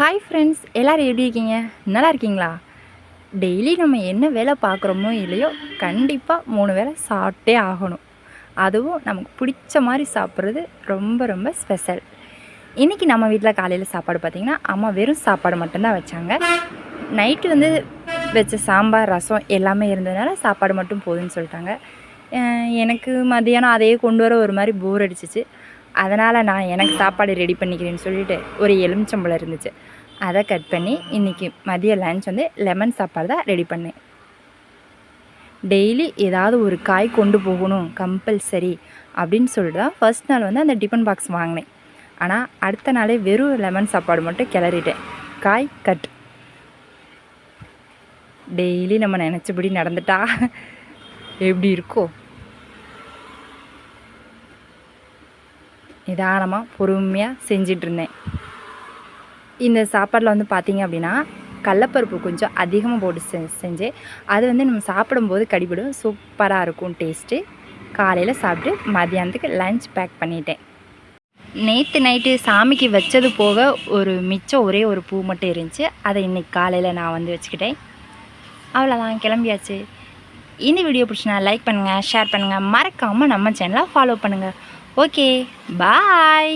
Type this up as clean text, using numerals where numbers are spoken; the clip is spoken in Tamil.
ஹாய் ஃப்ரெண்ட்ஸ், எல்லோரும் எப்படி இருக்கீங்க? நல்லா இருக்கீங்களா? டெய்லி நம்ம என்ன வேலை பார்க்குறோமோ இல்லையோ, கண்டிப்பாக 3 வேளை சாப்பிட்டே ஆகணும். அதுவும் நமக்கு பிடிச்ச மாதிரி சாப்பிட்றது ரொம்ப ரொம்ப ஸ்பெஷல். இன்றைக்கி நம்ம வீட்டில் காலையில் சாப்பாடு பார்த்திங்கன்னா, அம்மா வெறும் சாப்பாடு மட்டும்தான் வச்சாங்க. நைட்டு வச்ச சாம்பார், ரசம் எல்லாமே இருந்ததுனால சாப்பாடு மட்டும் போதும்னு சொல்லிட்டாங்க. எனக்கு மதியானம் அதையே கொண்டு வர ஒரு மாதிரி போர் அடிச்சிச்சு. அதனால் நான் எனக்கு சாப்பாடு ரெடி பண்ணிக்கிறேன்னு சொல்லிவிட்டு ஒரு எலுமிச்சம்பழம் இருந்துச்சு, அதை கட் பண்ணி இன்றைக்கி மதிய லன்ச் லெமன் சாப்பாடு தான் ரெடி பண்ணேன். டெய்லி ஏதாவது ஒரு காய் கொண்டு போகணும் கம்பல்சரி அப்படின்னு சொல்லிட்டு தான் ஃபர்ஸ்ட் நாள் அந்த டிஃபன் பாக்ஸ் வாங்கினேன். ஆனால் அடுத்த நாளே வெறும் லெமன் சாப்பாடு மட்டும் கிளறிட்டேன். காய் கட். டெய்லி நம்ம நினச்சபடி நடந்துட்டா எப்படி இருக்கோ? நிதானமாக பொறுமையாக செஞ்சிட்ருந்தேன். இந்த சாப்பாடில் பார்த்திங்க அப்படின்னா கடலப்பருப்பு கொஞ்சம் அதிகமாக போட்டு செஞ்சேன். அது நம்ம சாப்பிடும்போது கடிபடும், சூப்பராக இருக்கும் டேஸ்ட்டு. காலையில் சாப்பிட்டு மதியானத்துக்கு லன்ச் பேக் பண்ணிட்டேன். நேற்று நைட்டு சாமிக்கு வச்சது போக ஒரு மிச்சம் ஒரே ஒரு பூ மட்டும் இருந்துச்சு. அதை இன்றைக்கி காலையில் நான் வச்சுக்கிட்டேன். அவ்வளோதான், கிளம்பியாச்சு. இந்த வீடியோ பிடிச்சினா லைக் பண்ணுங்கள், ஷேர் பண்ணுங்கள், மறக்காமல் நம்ம சேனலை ஃபாலோ பண்ணுங்கள். ஓகே, பாய்.